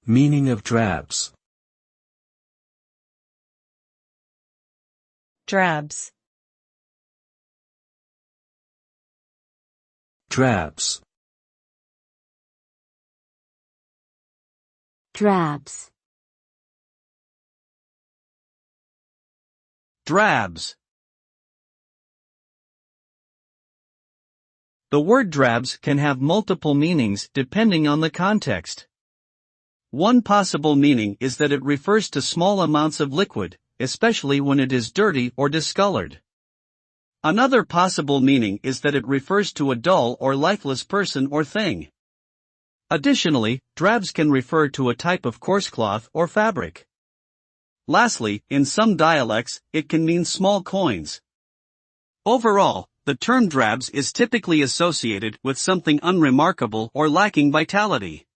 Meaning of drabs. Drabs. Drabs. Drabs. Drabs. The word drabs can have multiple meanings depending on the context. One possible meaning is that it refers to small amounts of liquid, especially when it is dirty or discolored. Another possible meaning is that it refers to a dull or lifeless person or thing. Additionally, drabs can refer to a type of coarse cloth or fabric. Lastly, in some dialects, it can mean small coins. Overall, the term drabs is typically associated with something unremarkable or lacking vitality.